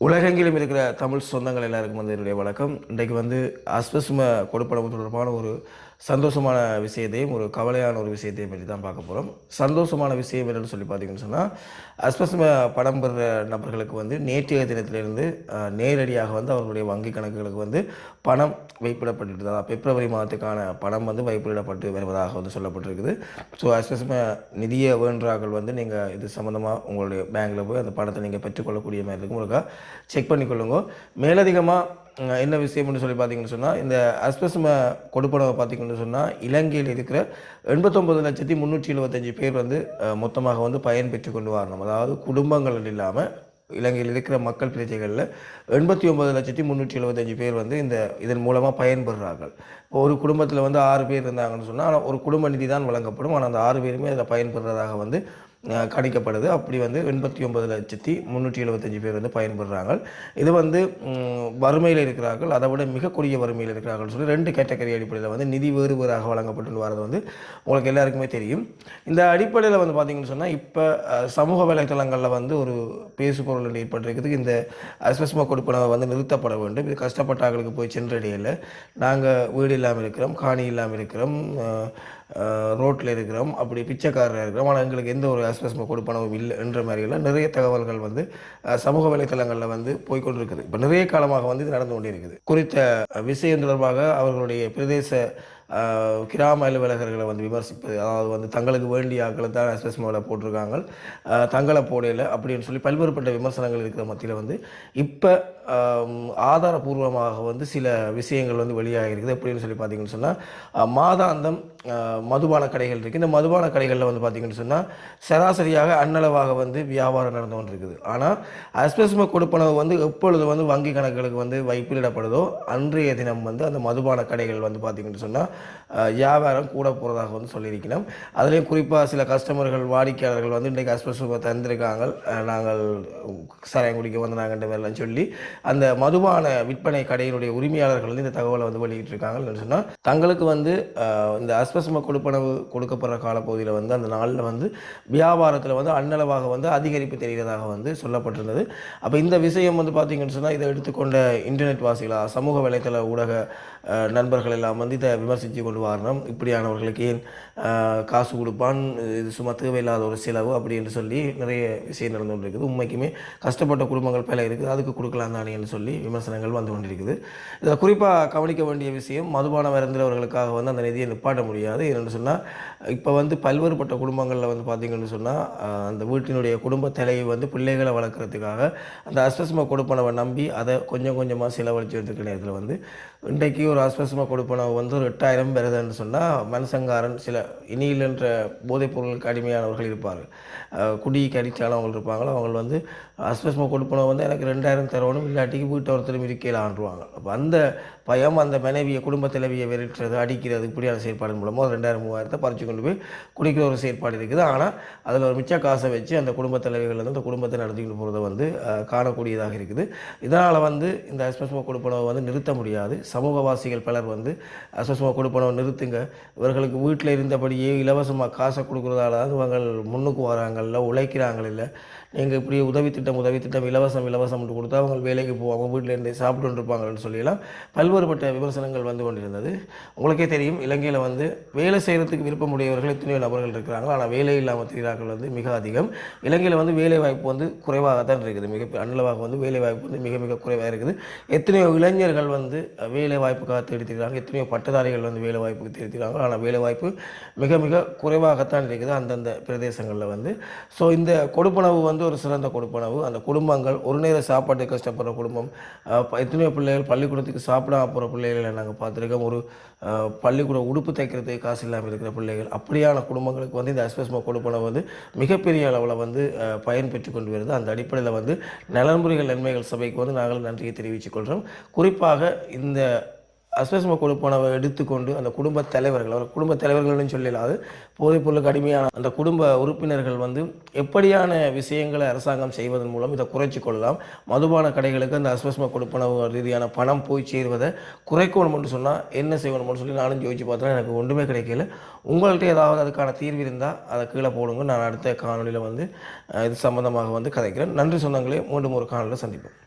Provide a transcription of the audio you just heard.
உலகெங்கிலும் இருக்கிற தமிழ் சொந்தங்கள் எல்லாருக்கும் என்னுடைய வணக்கம். இன்றைக்கு அஸ்வஸ்ம கொடுப்பனவு தொடர்பான ஒரு சந்தோஷமான விஷயத்தையும், ஒரு கவலையான ஒரு விஷயத்தையும் பற்றி தான் பார்க்க போறோம். சந்தோஷமான விஷயம் என்னன்னு சொல்லி பார்த்தீங்கன்னு சொன்னா, அஸ்வஸ்ம பணம் பெறுற நபர்களுக்கு நேற்றைய தினத்திலிருந்து நேரடியாக அவர்களுடைய வங்கி கணக்குகளுக்கு பணம் வைப்பிடப்பட்டுள்ளதா பிப்ரவரி மாதத்துக்கான பணம் வைப்பிடப்பட்டு வருவதாக சொல்லப்பட்டிருக்குது. ஸோ அஸ்வஸ்ம நிதிய வேண்டுறார்கள் நீங்கள் இது சம்மந்தமாக உங்களுடைய பேங்க்கில் போய் அந்த பணத்தை நீங்கள் பெற்றுக்கொள்ளக்கூடிய மாதிரி இருக்கும். உங்களுக்கு செக் பண்ணிக்கொள்ளுங்க. மேலதிகமாக என்ன விஷயம்னு சொல்லி பார்த்தீங்கன்னு சொன்னால், இந்த அஸ்வஸ்ம கொடுப்பனவை பார்த்தீங்கன்னு சொன்னால், இலங்கையில் இருக்கிற 89,375,000 பேர் மொத்தமாக பயன் பெற்று கொண்டு வரணும். அதாவது குடும்பங்கள் இல்லாமல் இலங்கையில் இருக்கிற மக்கள் பிரஜைகளில் 89,375,000 பேர் இதன் மூலமாக பயன்பெறுகிறார்கள். இப்போ ஒரு குடும்பத்தில் 6 பேர் இருந்தாங்கன்னு சொன்னால், ஆனால் ஒரு குடும்ப நிதி தான் வழங்கப்படும். ஆனால் அந்த 6 பேருமே அதில் பயன்பெறுறதாக கணிக்கப்படுது. அப்படி 89,375,000 பேர் பயன்படுறாங்க. இது வறுமையில் இருக்கிறார்கள், அதை விட மிக கொடிய வறுமையில் இருக்கிறார்கள் சொல்லி 2 கேட்டகரி அடிப்படையில் நிதி வேறு வேறாக வழங்கப்பட்டு வரது உங்களுக்கு எல்லாருக்குமே தெரியும். இந்த அடிப்படையில் பார்த்தீங்கன்னு சொன்னால், இப்போ சமூக வலைத்தளங்களில் ஒரு பேசுபொருள் ஏற்பட்டிருக்குது. இந்த அஸ்வஸ்ம கொடுப்பனவை நிறுத்தப்பட வேண்டும், இது கஷ்டப்பட்டார்களுக்கு போய் சென்றடையலை, நாங்கள் வீடு இல்லாமல் இருக்கிறோம், காணி இல்லாமல் இருக்கிறோம், ரோட்டில் இருக்கிறோம், அப்படி பிச்சைக்காரராக இருக்கிறோம், ஆனால் எங்களுக்கு எந்த ஒரு அஸ்வஸ்ம கொடுப்பனவும் இல்லை என்ற மாதிரிலாம் நிறைய தகவல்கள் சமூக வலைத்தளங்களில் போய்கொண்டிருக்குது. இப்போ நிறைய காலமாக இது நடந்து கொண்டே இருக்குது. குறித்த விஷயம் தொடர்பாக அவர்களுடைய பிரதேச கிராம அலுவலகர்களை விமர்சிப்பது, அதாவது தங்களுக்கு வேண்டிய ஆக்களை தான் அஸ்வஸ்மாவில் போட்டிருக்காங்க, தங்களை போடையில் அப்படின்னு சொல்லி பல்வேறுபட்ட விமர்சனங்கள் இருக்கிற மத்தியில் இப்போ ஆதாரபூர்வமாக சில விஷயங்கள் வெளியாக இருக்குது. எப்படின்னு சொல்லி பார்த்தீங்கன்னு சொன்னால், மாதாந்தம் மதுபான கடைகள் இருக்குது. இந்த மதுபான கடைகளில் பார்த்தீங்கன்னு சொன்னால் சராசரியாக அன்னளவாக வியாபாரம் நடந்து கொண்டு இருக்குது. ஆனால் அஸ்வஸ்ம கொடுப்பனவு எப்பொழுது வங்கி கணக்குகளுக்கு வைப்பிலிடப்படுதோ அன்றைய தினம் அந்த மதுபான கடைகள் பார்த்தீங்கன்னு சொன்னால் வியாபாரம் கூட போகிறதாக சொல்லியிருக்கணும். அதுலேயும் குறிப்பாக சில கஸ்டமர்கள், வாடிக்கையாளர்கள் இன்றைக்கு அஸ்வஸ்ம தந்திருக்காங்க, நாங்கள் சாராயம் குடிக்க நாங்கன்ற மாதிரிலாம் சொல்லி அந்த மதுபான விற்பனை கடையினுடைய உரிமையாளர்கள் இந்த தகவலை வெளியிட்டிருக்காங்கன்னு சொன்னால், தங்களுக்கு இந்த அஸ்வஸ்ம கொடுப்பனவு கொடுக்கப்படுற காலப்பகுதியில் அந்த நாளில் வியாபாரத்தில் அன்னளவாக அதிகரிப்பு தெரிகிறதாக சொல்லப்பட்டிருந்தது. அப்போ இந்த விஷயம் பார்த்தீங்கன்னு சொன்னால், இதை எடுத்துக்கொண்ட இன்டர்நெட் வாசிகளாக சமூக வலைத்தள ஊடக நண்பர்கள் எல்லாம் இதை விமர்சித்து கொண்டு வரணும். இப்படியானவர்களுக்கு ஏன் காசு கொடுப்பான், இது சும்மா தேவையில்லாத ஒரு செலவு அப்படின்னு சொல்லி நிறைய விஷயம் நடந்து கொண்டு இருக்குது. உண்மைக்குமே கஷ்டப்பட்ட குடும்பங்கள் பல இருக்குது, அதுக்கு கொடுக்கலாம் தானேன்னு சொல்லி விமர்சனங்கள் வந்து கொண்டிருக்குது. இதில் குறிப்பாக கவனிக்க வேண்டிய விஷயம், மதுபான வருந்திரவர்களுக்காக அந்த நிதியை நிப்பாட்ட முடியாது. என்னென்னு சொன்னால், இப்போ பல்வேறுபட்ட குடும்பங்களில் பார்த்தீங்கன்னு சொன்னால், அந்த வீட்டினுடைய குடும்ப தலையை பிள்ளைகளை வளர்க்குறதுக்காக அந்த அஸ்வஸ்ம கொடுப்பனவை நம்பி அதை கொஞ்சம் கொஞ்சமாக செலவழித்து வந்திருக்க நேரத்தில் இன்றைக்கு ஒரு அஸ்வஸ்ம கொடுப்பனவு ஒரு 8,000 வருதுன்னு சொன்னால், மனசங்காரன் சில இனியில்ன்ற போதைப் பொருளுக்கு அடிமையானவர்கள் இருப்பார்கள், குடிக்கு அடித்தானவங்க இருப்பாங்களோ, அவங்க அஸ்வஸ்ம கொடுப்பனவு எனக்கு 2,000 தரணும், இல்லாட்டிக்கு வீட்டை ஒருத்தரும் இருக்கையில் ஆண்டுருவாங்க. அப்போ அந்த பயம், அந்த மனைவியை குடும்ப தலைவியை வெறுக்கிறது, அடிக்கிறது, இப்படியான செயற்பாடு மூலமாக 2,000 3,000 பறித்து கொண்டு போய் குடிக்கிற ஒரு செயற்பாடு இருக்குது. ஆனால் அதில் ஒரு மிச்ச காசை வச்சு அந்த குடும்ப தலைவிகள் அந்த குடும்பத்தை நடத்திக்கிட்டு போகிறத காணக்கூடியதாக இருக்குது. இதனால் இந்த அஸ்வஸ்ம கொடுப்பனவை நிறுத்த முடியாது. சமூகவாசிகள் பலர் அஸ்வஸ்ம கொடுப்பனவை நிறுத்துங்க, இவர்களுக்கு வீட்டில் இருந்தபடியே இலவசமாக காசை கொடுக்குறதால தான் இவங்க முன்னுக்கு வராங்கல்ல, உழைக்கிறாங்கல்ல, நீங்கள் இப்படி உதவி திட்டம் இலவசம் கொடுத்தா அவங்க வேலைக்கு போவாங்க, வீட்டில் இருந்து சாப்பிட்டு இருப்பாங்கன்னு சொல்லியெல்லாம் பல்வேறுபட்ட விமர்சனங்கள் கொண்டிருந்தது. உங்களுக்கே தெரியும், இலங்கையில் வேலை செய்கிறதுக்கு விருப்பமுடையவர்கள் எத்தனையோ நபர்கள் இருக்கிறாங்க, ஆனால் வேலை இல்லாமல் தெரிகிறார்கள் மிக அதிகம். இலங்கையில் வேலை வாய்ப்பு குறைவாகத்தான் இருக்குது, மிக அன்னளவாக வேலை வாய்ப்பு மிக மிக குறைவாக இருக்குது. எத்தனையோ இளைஞர்கள் வேலை வாய்ப்புக்காக தேடித்திருக்கிறாங்க, எத்தனையோ பட்டதாரிகள் வேலை வாய்ப்புக்கு தேடித்திருக்காங்க, ஆனால் வேலை வாய்ப்பு மிக மிக குறைவாகத்தான் இருக்குது அந்தந்த பிரதேசங்களில். ஸோ இந்த கொடுப்பனவு ஒரு சிறந்த கொடுப்பனவு. அந்த குடும்பங்கள், ஒரு நேர சாப்பாட்டு கஷ்டப்படுற குடும்பம், எத்தனையோ பிள்ளைகள் பள்ளிக்கூடத்துக்கு சாப்பிடாம போகிற பிள்ளைகளை நாங்கள் பார்த்துருக்கோம், ஒரு பள்ளிக்கூட உடுப்பு தைக்கிறதுக்கு காசு இல்லாமல் இருக்கிற பிள்ளைகள், அப்படியான குடும்பங்களுக்கு இந்த அஸ்வஸ்ம கொடுப்பனவு மிகப்பெரிய அளவில் பயன் பெற்று கொண்டு வருது. அந்த அடிப்படையில் நலன்புரிகள் நன்மைகள் சபைக்கு நாங்கள் நன்றியை தெரிவித்துக் கொள்கிறோம். குறிப்பாக இந்த அஸ்வஸ்ம கொடுப்பனவை எடுத்துக்கொண்டு அந்த குடும்ப தலைவர்கள், அவர் குடும்ப தலைவர்கள்னு சொல்லலாது, போதைப் பொருளுக்கு அடிமையான அந்த குடும்ப உறுப்பினர்கள் எப்படியான விஷயங்களை அரசாங்கம் செய்வதன் மூலம் இதை குறைச்சி கொள்ளலாம், மதுபான கடைகளுக்கு அந்த அஸ்வஸ்ம கொடுப்பனவு ரீதியான பணம் போய் சேருவதை குறைக்கணும்னு சொன்னால் என்ன செய்யணும்னு சொல்லி நானும் யோசிச்சு பார்த்தேன், எனக்கு ஒன்றுமே கிடைக்கல. உங்கள்கிட்ட ஏதாவது அதுக்கான தீர்வு இருந்தால் அதை கீழே போடுங்க, நான் அடுத்த காணொலியில் இது சம்பந்தமாக கதைக்கிறேன். நன்றி சொந்தங்களே, மீண்டும் ஒரு காணொலியில் சந்திப்போம்.